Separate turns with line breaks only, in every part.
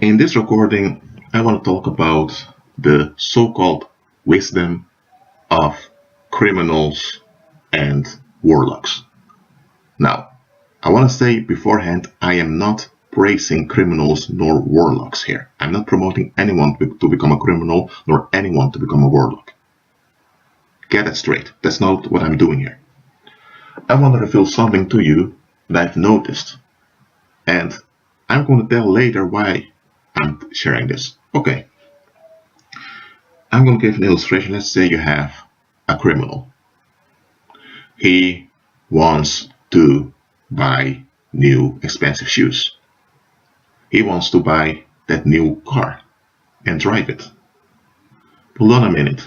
In this recording, I want to talk about the so-called wisdom of criminals and warlocks. Now, I want to say beforehand, I am not praising criminals nor warlocks here. I'm not promoting anyone to become a criminal nor anyone to become a warlock. Get it straight. That's not what I'm doing here. I want to reveal something to you that I've noticed. And I'm going to tell later why I'm sharing this. Okay. I'm going to give an illustration. Let's say you have a criminal. He wants to buy new expensive shoes. He wants to buy that new car and drive it. Hold on a minute.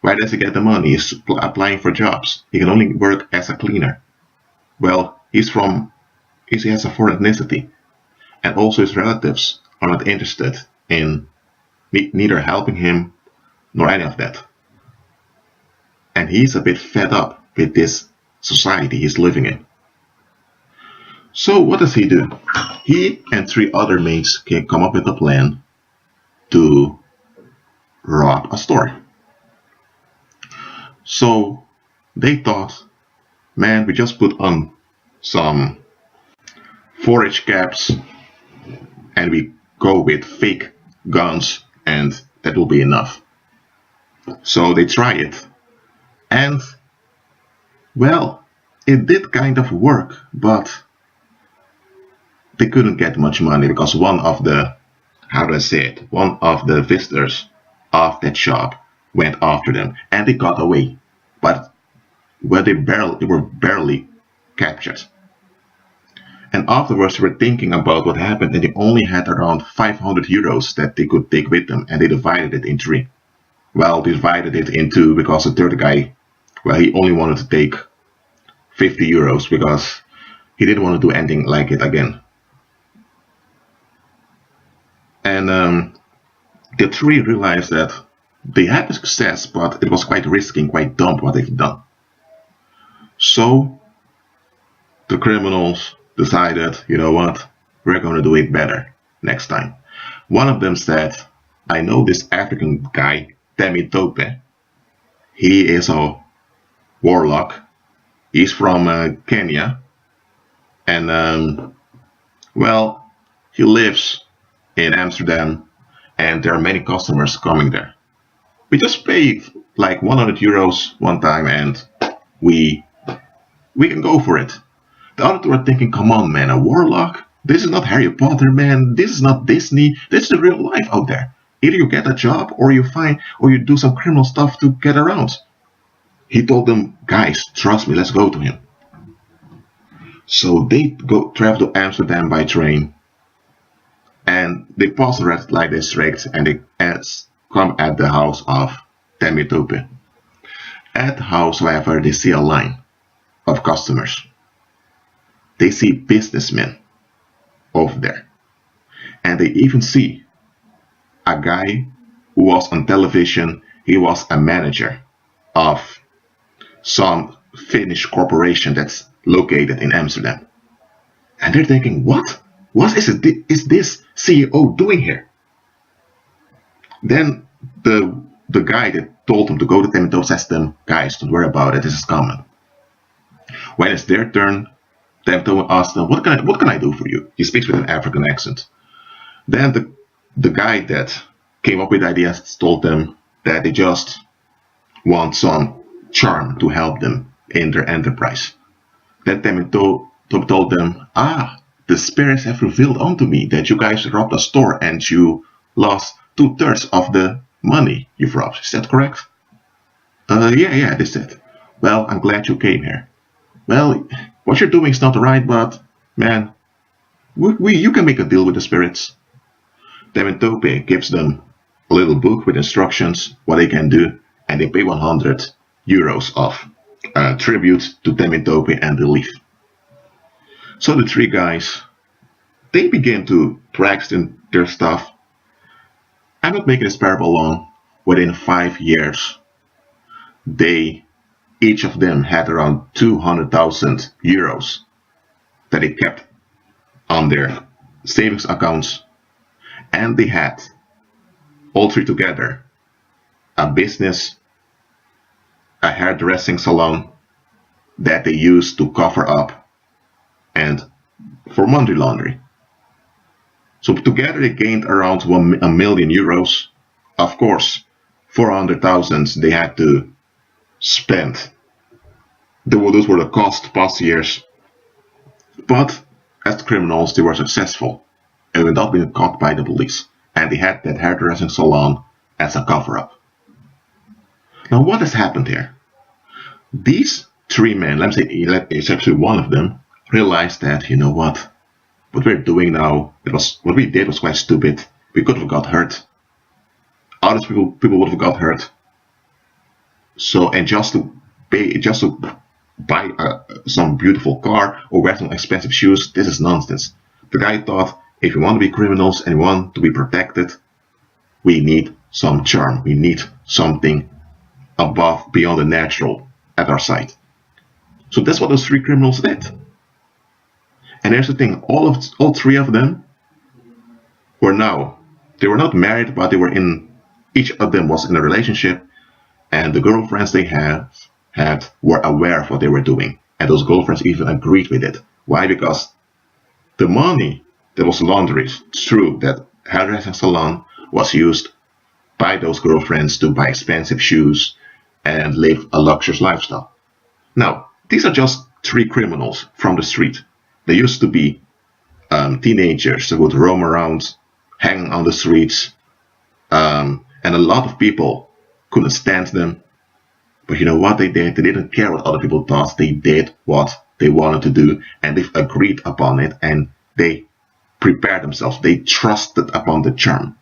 Why does he get the money? He's applying for jobs. He can only work as a cleaner. Well, he has a foreign ethnicity. And also his relatives are not interested in neither helping him nor any of that. And he's a bit fed up with this society he's living in. So what does he do? He and 3 other mates can come up with a plan to rob a store. So they thought, man, we just put on some forage caps and we go with fake guns and that will be enough. So they try it. And, well, it did kind of work, but they couldn't get much money because one of the visitors of that shop went after them and they got away. But they were barely captured. And afterwards they were thinking about what happened and they only had around 500 euros that they could take with them and they divided it in 3. Well, they divided it in 2 because the third guy, well, he only wanted to take 50 euros because he didn't want to do anything like it again. And the 3 realized that they had a success, but it was quite risky and quite dumb what they've done. So the criminals decided, you know what, we're going to do it better next time. One of them said, I know this African guy, Temitope. He is a warlock. He's from Kenya. And, well, he lives in Amsterdam and there are many customers coming there. We just paid like 100 euros one time and we can go for it. The other 2 are thinking, come on man, a warlock? This is not Harry Potter, man. This is not Disney. This is the real life out there. Either you get a job or you do some criminal stuff to get around. He told them, guys, trust me, let's go to him. So they travel to Amsterdam by train and they pass the red light district and they come at the house of Temitope. At the house, however, they see a line of customers. They see businessmen over there. And they even see a guy who was on television. He was a manager of some Finnish corporation that's located in Amsterdam. And they're thinking, what? What is this CEO doing here? Then the guy that told them to go to Temitope says to them, guys, don't worry about it, this is common. When it's their turn, Temitope asks them, what can I do for you? He speaks with an African accent. Then the guy that came up with ideas told them that they just want some charm to help them in their enterprise. Then Temitope told them, the spirits have revealed unto me that you guys robbed a store and you lost 2/3 of the money you've robbed. Is that correct? Yeah, they said. Well, I'm glad you came here. Well, what you're doing is not right, but man, you can make a deal with the spirits. Temitope gives them a little book with instructions, what they can do, and they pay 100 euros of tribute to Temitope and they leave. So the 3 guys, they begin to practice their stuff. I'm not making this parable long. Within 5 years, each of them had around 200,000 euros that they kept on their savings accounts. And they had, all three together, a business, a hairdressing salon that they used to cover up and for money laundering. So together they gained around €1 million. Of course, 400,000 they had to spend. Those were the past years. But as criminals, they were successful and without being caught by the police. And they had that hairdressing salon as a cover-up. Now, what has happened here? These three men, let's say it's actually one of them, realized that, you know what we're doing now, what we did was quite stupid. We could have got hurt. Other people would have got hurt. So, and just to buy some beautiful car or wear some expensive shoes, this is nonsense. The guy thought, if we want to be criminals and we want to be protected, we need some charm. We need something beyond the natural at our side. So that's what those three criminals did. And here's the thing, all three of them they were not married, but each of them was in a relationship, and the girlfriends they had were aware of what they were doing. And those girlfriends even agreed with it. Why? Because the money that was laundered through that hairdressing salon was used by those girlfriends to buy expensive shoes and live a luxurious lifestyle. Now, these are just three criminals from the street. They used to be teenagers that would roam around, hang on the streets, and a lot of people couldn't stand them. But you know what they did? They didn't care what other people thought. They did what they wanted to do, and they've agreed upon it, and they prepared themselves. They trusted upon the charm,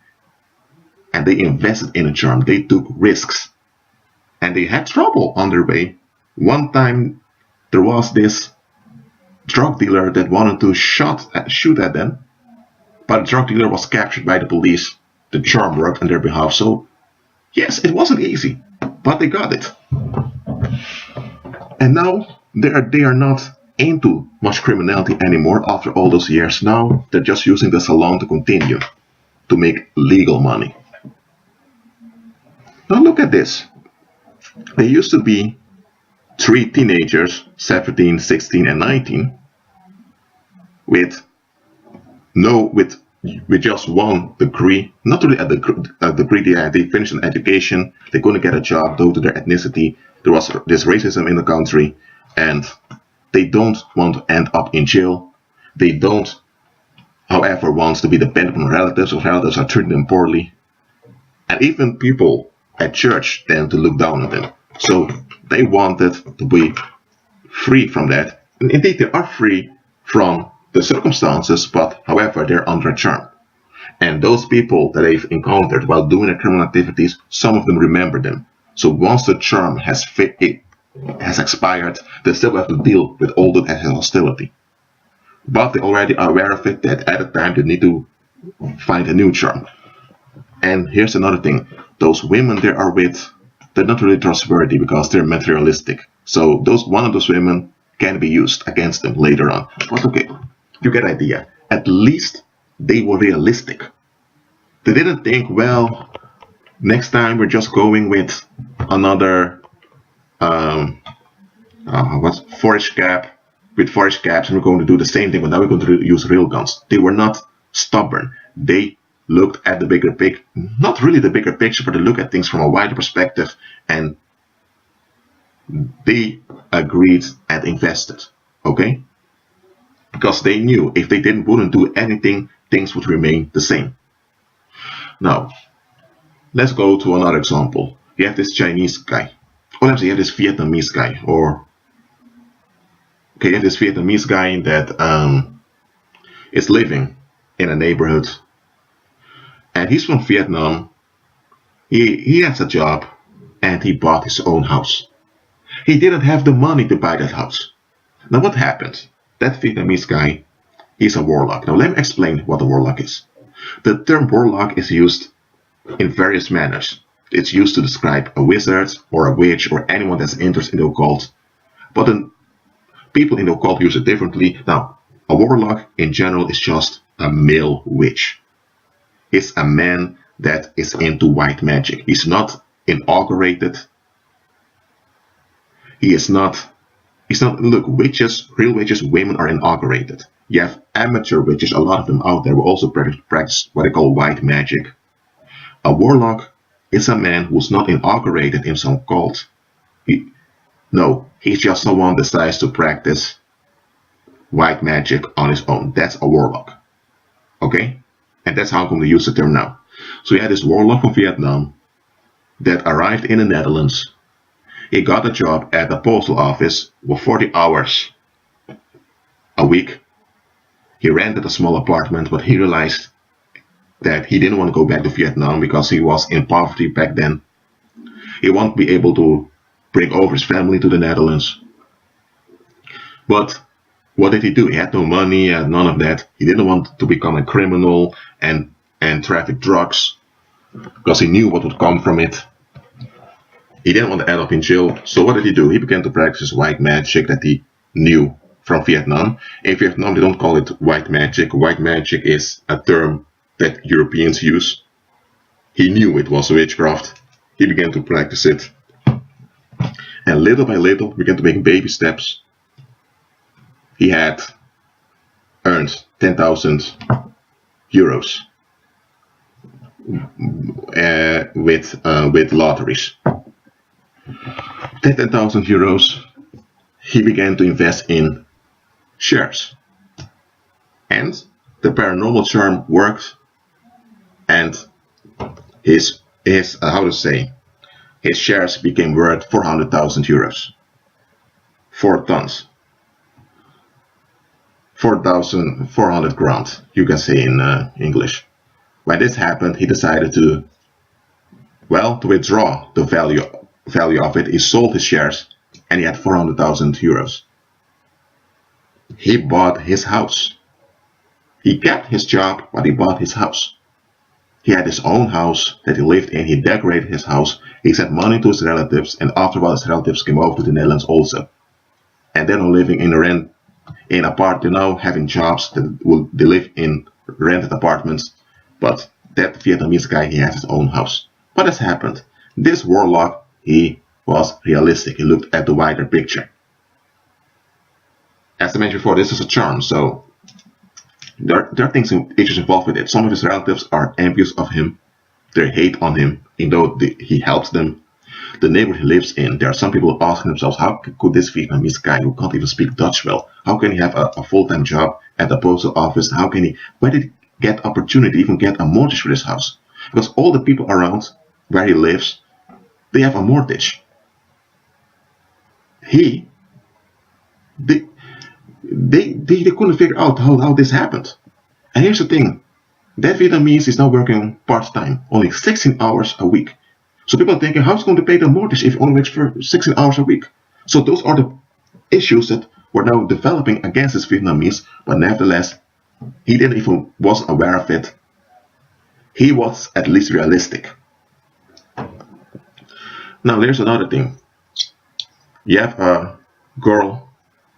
and they invested in a charm. They took risks, and they had trouble on their way. One time, there was this drug dealer that wanted to shoot at them, but the drug dealer was captured by the police. The charm worked on their behalf. So, yes, it wasn't easy, but they got it. And now they are not into much criminality anymore after all those years. Now they're just using the salon to continue to make legal money. Now look at this. They used to be three teenagers, 17, 16, and 19, with just one degree, not really a degree. They finished an education. They couldn't get a job due to their ethnicity. There was this racism in the country, and they don't want to end up in jail. They don't, however, want to be dependent on relatives, or relatives are treating them poorly. And even people at church tend to look down on them. So they wanted to be free from that. And indeed, they are free from the circumstances, but however, they're under a charm. And those people that they've encountered while doing their criminal activities, some of them remember them. So once the charm has expired, they still have to deal with all that hostility. But they already are aware of it, that at a time they need to find a new charm. And here's another thing. Those women they are with, they're not really trustworthy because they're materialistic. So one of those women can be used against them later on. But okay, you get the idea. At least they were realistic. They didn't think, well, next time we're just going with another forage cap, with forage caps, and we're going to do the same thing, but now we're going to use real guns. They were not stubborn. They looked at the bigger picture, not really the bigger picture, but they look at things from a wider perspective, and they agreed and invested, okay? Because they knew if they wouldn't do anything, things would remain the same. Now, let's go to another example. You have this Chinese guy, or let's say you have this Vietnamese guy, you have this Vietnamese guy that is living in a neighborhood, and he's from Vietnam. He has a job, and he bought his own house. He didn't have the money to buy that house. Now what happened? That Vietnamese guy, he's a warlock. Now let me explain what a warlock is. The term warlock is used in various manners. It's used to describe a wizard or a witch or anyone that's interested in the occult. But then people in the occult use it differently. Now, a warlock in general is just a male witch. is a man that is into white magic. He's not inaugurated. He is not. He's not. Look, witches, real witches, women are inaugurated. You have amateur witches, a lot of them out there, who also practice what they call white magic. A warlock is a man who's not inaugurated in some cult. No, he's just someone who decides to practice white magic on his own. That's a warlock. Okay? And that's how I'm going to use the term now. So you had this warlock from Vietnam that arrived in the Netherlands. He got a job at the postal office for 40 hours a week. He rented a small apartment, but he realized that he didn't want to go back to Vietnam because he was in poverty back then. He won't be able to bring over his family to the Netherlands. But what did he do? He had no money and none of that. He didn't want to become a criminal and traffic drugs because he knew what would come from it. He didn't want to end up in jail. So what did he do? He began to practice white magic that he knew from Vietnam. In Vietnam, they don't call it white magic. White magic is a term that Europeans use. He knew it was witchcraft. He began to practice it. And little by little, began to make baby steps. He had earned 10,000 euros with lotteries. That 10,000 euros, he began to invest in shares. And the paranormal charm worked, and his shares became worth 400,000 euros. 4 tons. 4,400 grand, you can say in English. When this happened, he decided to withdraw the value of it. He sold his shares, and he had 400,000 euros. He bought his house. He kept his job, but he bought his house. He had his own house that he lived in. He decorated his house. He sent money to his relatives, and after a while, his relatives came over to the Netherlands also. And they're now living having jobs they live in rented apartments. But that Vietnamese guy, he has his own house. What has happened? This warlock, he was realistic. He looked at the wider picture. As I mentioned before, this is a charm, so there are issues involved with it. Some of his relatives are envious of him. They hate on him, even though he helps them. The neighborhood he lives in, there are some people asking themselves, how could this Vietnamese guy who can't even speak Dutch well, how can he have a full-time job at the postal office? Where did he get opportunity to even get a mortgage for this house? Because all the people around where he lives, they have a mortgage. They couldn't figure out how this happened. And here's the thing, that Vietnamese is now working part-time, only 16 hours a week. So people are thinking, how's he going to pay the mortgage if he only works for 16 hours a week? So those are the issues that were now developing against this Vietnamese, but nevertheless, he wasn't aware of it. He was at least realistic. Now there's another thing. You have a girl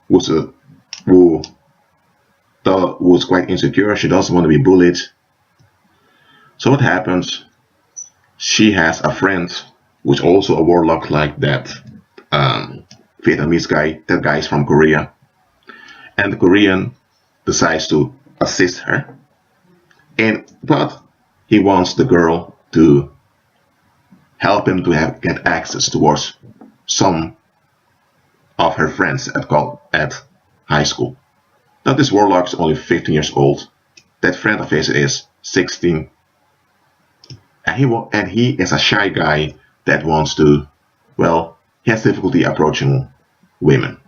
who's quite insecure. She doesn't want to be bullied. So what happens? She has a friend who's also a warlock like that Vietnamese guy. That guy is from Korea. And the Korean decides to assist her. But he wants the girl to help him to get access towards some of her friends at high school. Now this warlock is only 15 years old. That friend of his is 16. And he is a shy guy that wants to, he has difficulty approaching women.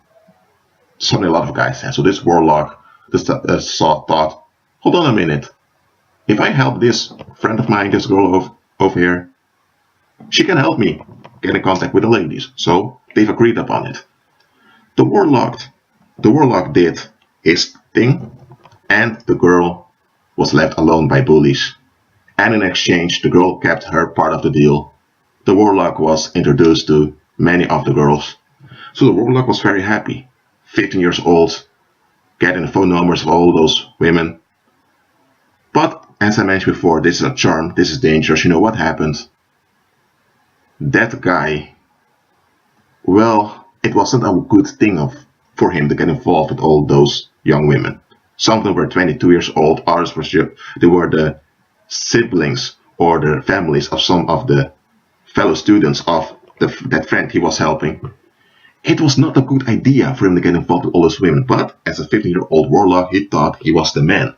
Something a lot of guys have. So this warlock thought, hold on a minute. If I help this friend of mine, this girl over here, she can help me get in contact with the ladies. So they've agreed upon it. The warlock did his thing, and the girl was left alone by bullies. And in exchange, the girl kept her part of the deal. The warlock was introduced to many of the girls. So the warlock was very happy. 15 years old, getting the phone numbers of all those women. But as I mentioned before, this is a charm, this is dangerous. You know what happened? That guy, well, it wasn't a good thing for him to get involved with all those young women. Some of them were 22 years old, others they were the siblings or the families of some of the fellow students of that friend he was helping. It was not a good idea for him to get involved with all those women, but as a 15-year-old warlock, he thought he was the man.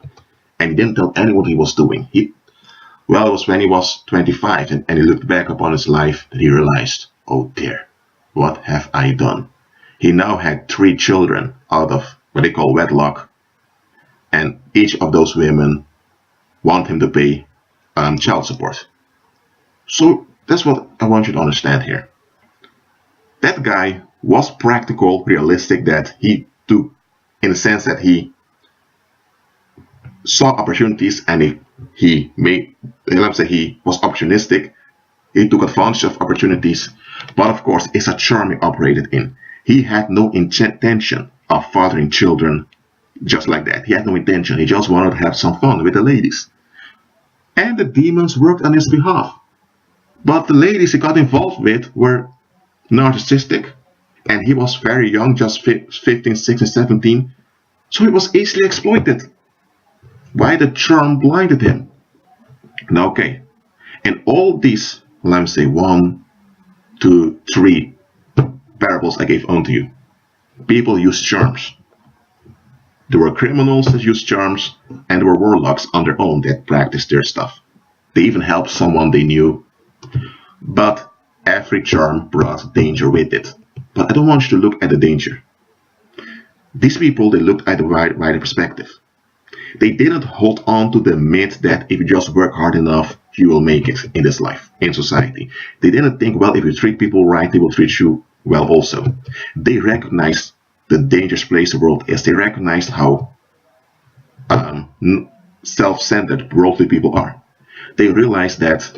And he didn't tell anyone what he was doing. Well, it was when he was 25 and he looked back upon his life that he realized, oh dear, what have I done? He now had 3 children out of what they call wedlock, and each of those women want him to pay child support. So that's what I want you to understand here. That guy was practical, realistic, that he took, in the sense that he saw opportunities and he was opportunistic. He took advantage of opportunities, but of course it's a charm he operated in. He had no intention of fathering children just like that. He had no intention. He just wanted to have some fun with the ladies. And the demons worked on his behalf. But the ladies he got involved with were narcissistic, and he was very young, just 15, 16, 17, so he was easily exploited. Why? The charm blinded him. Now, okay, in all these, let me say 1, 2, 3 parables I gave unto you, people used charms. There were criminals that used charms, and there were warlocks on their own that practiced their stuff. They even helped someone they knew, but every charm brought danger with it. But I don't want you to look at the danger. These people, they looked at the wider perspective. They didn't hold on to the myth that if you just work hard enough, you will make it in this life, in society. They didn't think, well, if you treat people right, they will treat you well also. They recognized the dangerous place the world is. They recognized how self-centered worldly people are. They realized that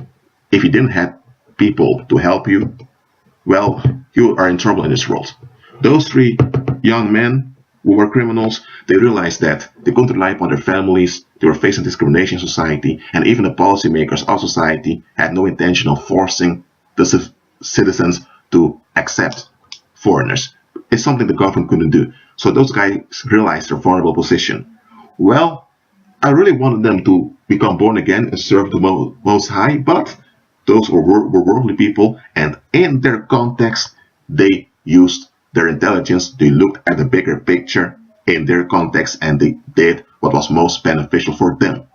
if you didn't have people to help you, well, you are in trouble in this world. Those 3 young men who were criminals, they realized that they couldn't rely upon their families, they were facing discrimination in society, and even the policymakers of society had no intention of forcing the citizens to accept foreigners. It's something the government couldn't do. So those guys realized their vulnerable position. Well, I really wanted them to become born again and serve the Most High, but those were worldly people, and in their context, they used their intelligence. They looked at the bigger picture in their context, and they did what was most beneficial for them.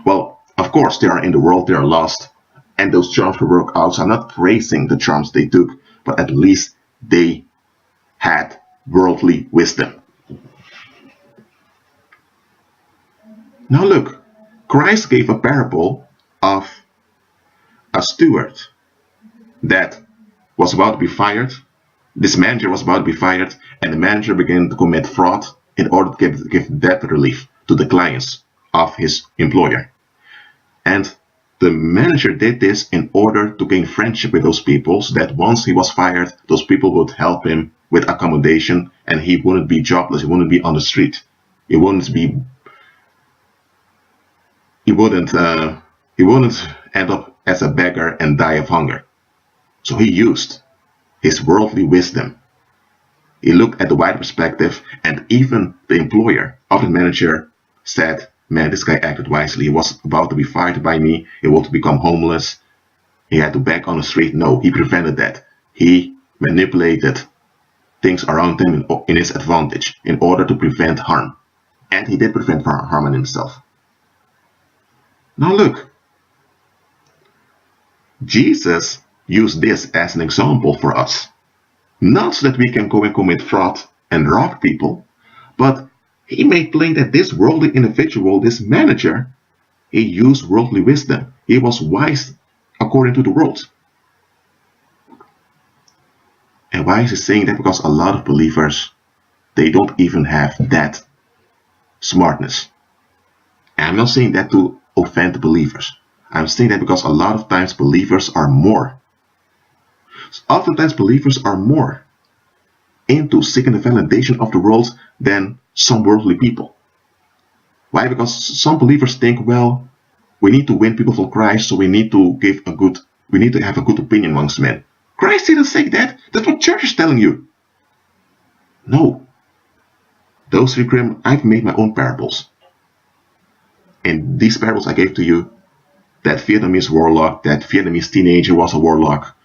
Well, of course, they are in the world, they are lost, and those charms will work out. So I'm not praising the charms they took, but at least they had worldly wisdom. Now look, Christ gave a parable of a steward that was about to be fired. This manager was about to be fired, and the manager began to commit fraud in order to give debt relief to the clients of his employer. And the manager did this in order to gain friendship with those people, so that once he was fired, those people would help him with accommodation, and he wouldn't be jobless, he wouldn't be on the street, he wouldn't end up as a beggar and die of hunger. So he used his worldly wisdom. He looked at the wider perspective, and even the employer of the manager said, man, this guy acted wisely. He was about to be fired by me. He wanted to become homeless. He had to beg on the street. No, he prevented that. He manipulated things around him in his advantage in order to prevent harm. And he did prevent harm on himself. Now look, Jesus used this as an example for us. Not so that we can go and commit fraud and rob people, but he made plain that this worldly individual, this manager, he used worldly wisdom. He was wise according to the world. And why is he saying that? Because a lot of believers, they don't even have that smartness. And I'm not saying that to offend believers. I'm saying that because a lot of times believers are more. Oftentimes believers are more into seeking the validation of the world than some worldly people. Why? Because some believers think, well, we need to win people for Christ, so we need to have a good opinion amongst men. Christ didn't say that. That's what church is telling you. No. Those three criminals, I've made my own parables. And these parables I gave to you, that Vietnamese warlock, that Vietnamese teenager was a warlock.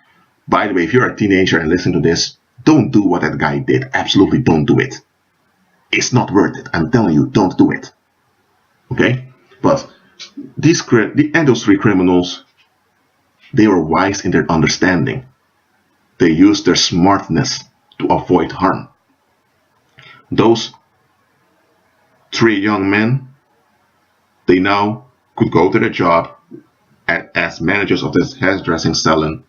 By the way, if you're a teenager and listen to this, don't do what that guy did. Absolutely don't do it. It's not worth it. I'm telling you, don't do it. Okay? But those three criminals, they were wise in their understanding. They used their smartness to avoid harm. Those three young men, they now could go to their job as managers of this hairdressing salon,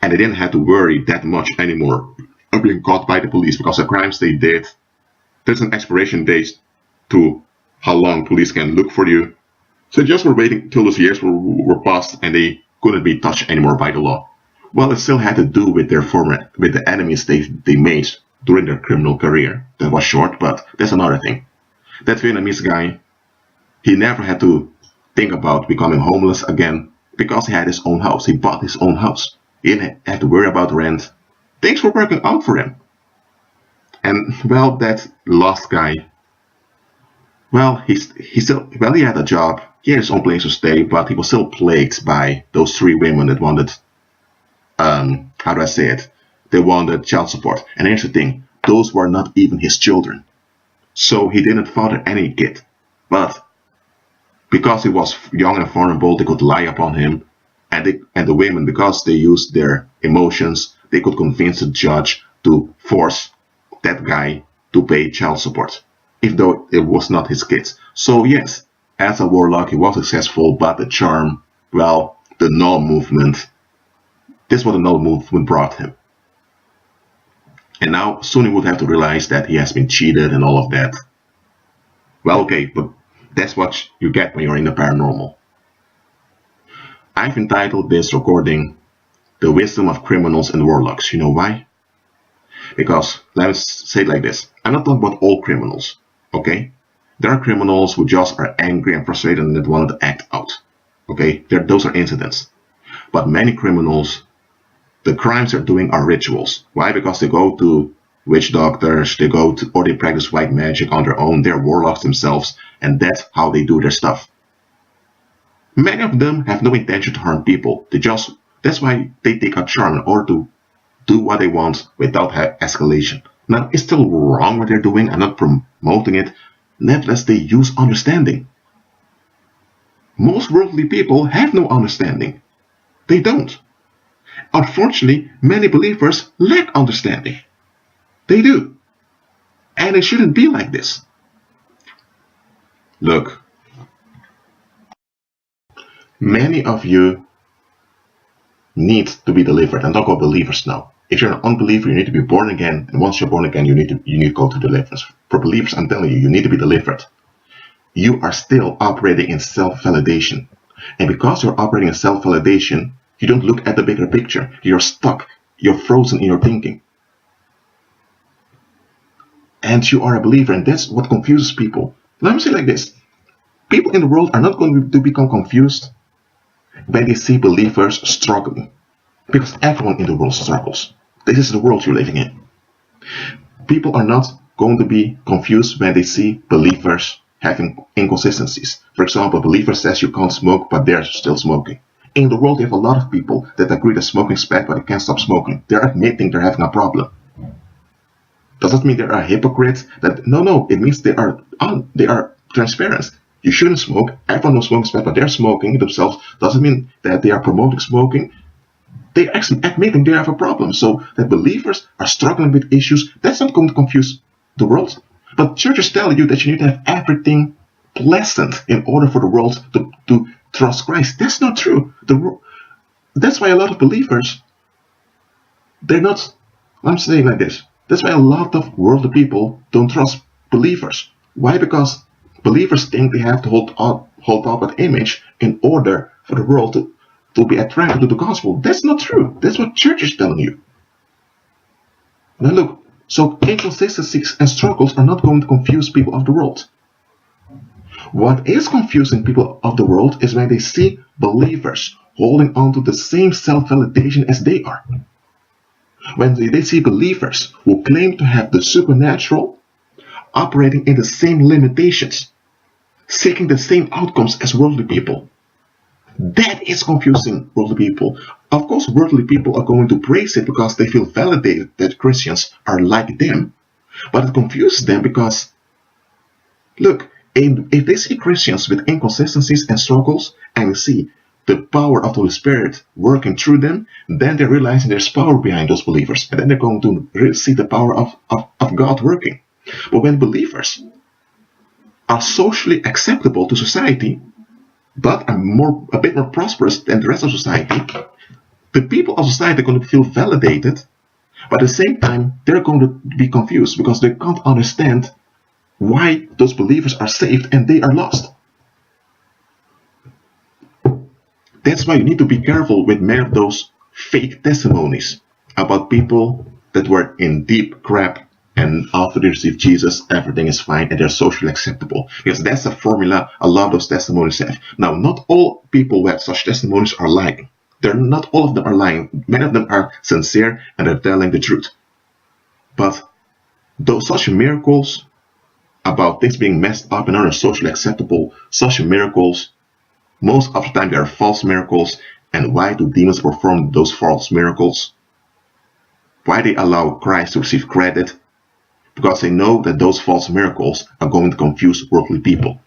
and they didn't have to worry that much anymore of being caught by the police, because the crimes they did, there's an expiration date to how long police can look for you. So just were waiting till those years were passed and they couldn't be touched anymore by the law. Well, it still had to do with the enemies they made during their criminal career. That was short, but that's another thing. That Vietnamese guy, he never had to think about becoming homeless again because he had his own house. He bought his own house. He didn't have to worry about rent. Things were working out for him. And well, that last guy, well, he had a job. He had his own place to stay, but he was still plagued by those three women that wanted, how do I say it? They wanted child support. And here's the thing, those were not even his children. So he didn't father any kid. But because he was young and vulnerable, they could lie upon him. And the women, because they used their emotions, they could convince the judge to force that guy to pay child support, even though it was not his kids. So yes, as a warlock, he was successful, but the charm, well, the null movement, this is what the null movement brought him. And now soon he would have to realize that he has been cheated and all of that. Well, okay, but that's what you get when you're in the paranormal. I've entitled this recording, The Wisdom of Criminals and Warlocks. You know why? Because, let's say it like this, I'm not talking about all criminals, okay? There are criminals who just are angry and frustrated and that want to act out, okay? Those are incidents. But many criminals, the crimes they're doing are rituals. Why? Because they go to witch doctors, or they practice white magic on their own, they're warlocks themselves, and that's how they do their stuff. Many of them have no intention to harm people. That's why they take a charm in order to do what they want without escalation. Now, it's still wrong what they're doing. I'm not promoting it. Nevertheless, they use understanding. Most worldly people have no understanding. They don't. Unfortunately, many believers lack understanding. They do. And it shouldn't be like this. Look, many of you need to be delivered. I'm talking about believers now. If you're an unbeliever, you need to be born again. And once you're born again, you need to go to deliverance. For believers, I'm telling you, you need to be delivered. You are still operating in self-validation. And because you're operating in self-validation, you don't look at the bigger picture. You're stuck. You're frozen in your thinking. And you are a believer, and that's what confuses people. Let me say it like this. People in the world are not going to become confused when they see believers struggling. Because everyone in the world struggles. This is the world you're living in. People are not going to be confused when they see believers having inconsistencies. For example, a believer says you can't smoke, but they're still smoking. In the world, you have a lot of people that agree that smoking is bad, but they can't stop smoking. They're admitting they're having a problem. Does that mean they are hypocrites? No, it means they are transparent. You shouldn't smoke. Everyone knows smoking is bad, but they're smoking themselves. Doesn't mean that they are promoting smoking. They are admitting they have a problem. So that believers are struggling with issues, that's not going to confuse the world. But churches tell you that you need to have everything pleasant in order for the world to trust Christ. That's not true. That's why a lot of believers, they're not, I'm saying like this. That's why a lot of worldly people don't trust believers. Why? Because believers think they have to hold up an image in order for the world to be attracted to the gospel. That's not true. That's what church is telling you. Now look, so inconsistencies and struggles are not going to confuse people of the world. What is confusing people of the world is when they see believers holding on to the same self-validation as they are. When they see believers who claim to have the supernatural operating in the same limitations, seeking the same outcomes as worldly people. That is confusing worldly people. Of course, worldly people are going to praise it because they feel validated that Christians are like them. But it confuses them because, look, if they see Christians with inconsistencies and struggles and see the power of the Holy Spirit working through them, then they're realizing there's power behind those believers. And then they're going to see the power of God working. But when believers are socially acceptable to society, but are a bit more prosperous than the rest of society, the people of society are going to feel validated, but at the same time, they're going to be confused because they can't understand why those believers are saved and they are lost. That's why you need to be careful with many of those fake testimonies about people that were in deep crap and after they receive Jesus, everything is fine and they're socially acceptable. Because that's a formula a lot of those testimonies have. Now, not all people who have such testimonies are lying. Not all of them are lying. Many of them are sincere and they're telling the truth. But those such miracles about things being messed up and not socially acceptable, such miracles, most of the time they are false miracles. And why do demons perform those false miracles? Why they allow Christ to receive credit? Because they know that those false miracles are going to confuse worldly people.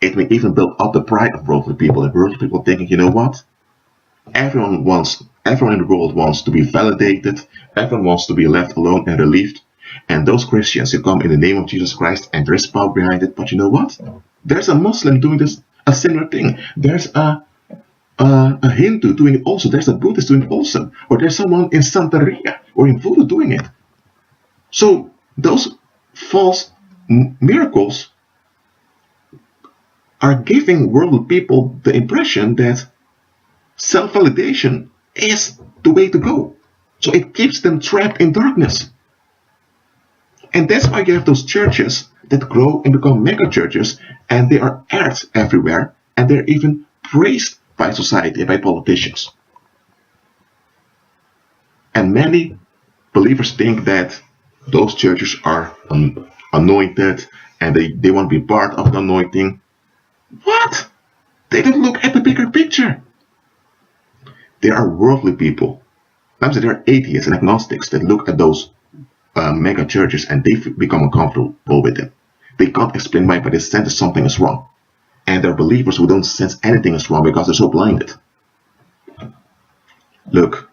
It may even build up the pride of worldly people. And worldly people thinking, you know what? Everyone in the world wants to be validated. Everyone wants to be left alone and relieved. And those Christians who come in the name of Jesus Christ and there is power behind it. But you know what? There's a Muslim doing a similar thing. There's a Hindu doing it also. There's a Buddhist doing it also. Or there's someone in Santeria or in Voodoo doing it. So those false miracles are giving worldly people the impression that self-validation is the way to go. So it keeps them trapped in darkness. And that's why you have those churches that grow and become mega churches, and they are aired everywhere, and they're even praised by society and by politicians. And many believers think that those churches are anointed and they want to be part of the anointing. What? They don't look at the bigger picture. There are worldly people. Sometimes there are atheists and agnostics that look at those mega churches and they become uncomfortable with it. They can't explain why, but they sense that something is wrong. And there are believers who don't sense anything is wrong because they're so blinded. Look,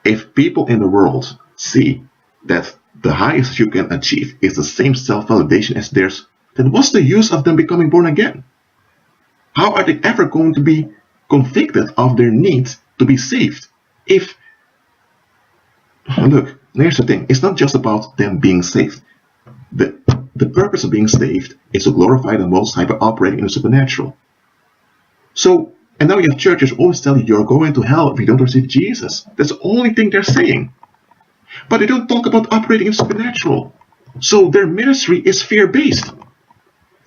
if people in the world see that the highest you can achieve is the same self-validation as theirs, then what's the use of them becoming born again? How are they ever going to be convicted of their need to be saved? Look, here's the thing. It's not just about them being saved. The purpose of being saved is to glorify the Most High by operating in the supernatural. So, and now you have churches always tell you you're going to hell if you don't receive Jesus. That's the only thing they're saying. But they don't talk about operating in supernatural. So their ministry is fear-based.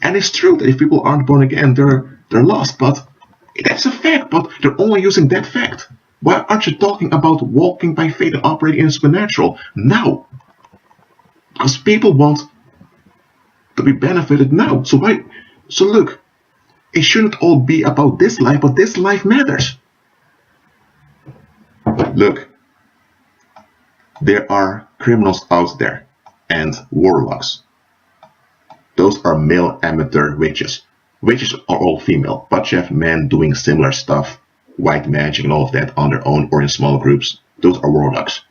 And it's true that if people aren't born again, they're lost. But that's a fact. But they're only using that fact. Why aren't you talking about walking by faith and operating in the supernatural now? Because people want to be benefited now. So look, it shouldn't all be about this life, but this life matters. Look, there are criminals out there and warlocks. Those are male amateur witches. Witches are all female, but you have men doing similar stuff, white magic and all of that on their own or in small groups. Those are warlocks.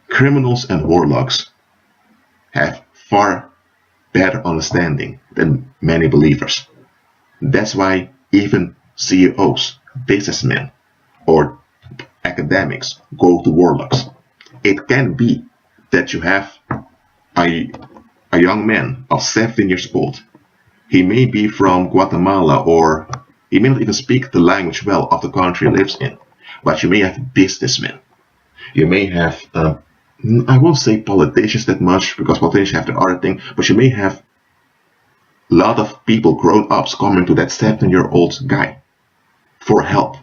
Criminals and warlocks have far better understanding than many believers. That's why even CEOs, businessmen, or academics go to warlocks. It can be that you have a young man of 17 years old. He may be from Guatemala, or he may not even speak the language well of the country he lives in. But you may have businessmen. You may have, I won't say politicians that much, because politicians have their other thing, but you may have A lot of people, grown-ups, coming to that 17-year-old guy for help,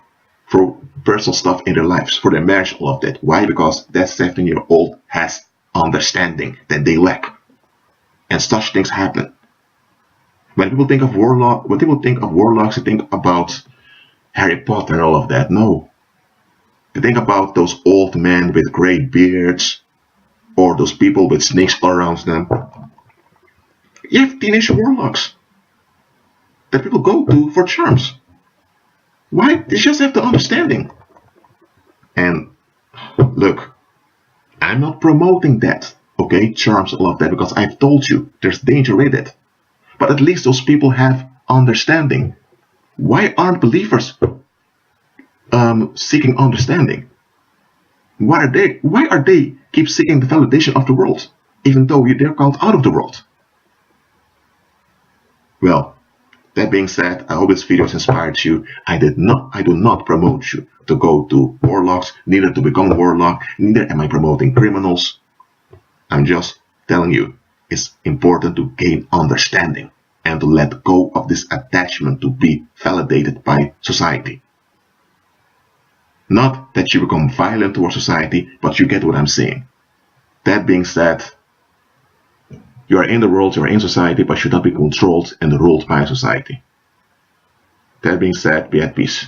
for personal stuff in their lives, for their marriage, all of that. Why? Because that 17-year-old has understanding that they lack. And such things happen. When people think of warlocks, they think about Harry Potter and all of that. No. They think about those old men with gray beards, or those people with snakes all around them. You have teenage warlocks that people go to for charms. Why? They just have the understanding. And look, I'm not promoting that, okay, charms, all of that, because I've told you there's danger with it. But at least those people have understanding. Why aren't believers seeking understanding? Why are they keep seeking the validation of the world, even though they're called out of the world? Well, that being said, I hope this video has inspired you. I do not promote you to go to warlocks, neither to become a warlock, neither am I promoting criminals. I'm just telling you, it's important to gain understanding and to let go of this attachment to be validated by society. Not that you become violent towards society, but you get what I'm saying. That being said, you are in the world, you are in society, but should not be controlled and ruled by society. That being said, be at peace.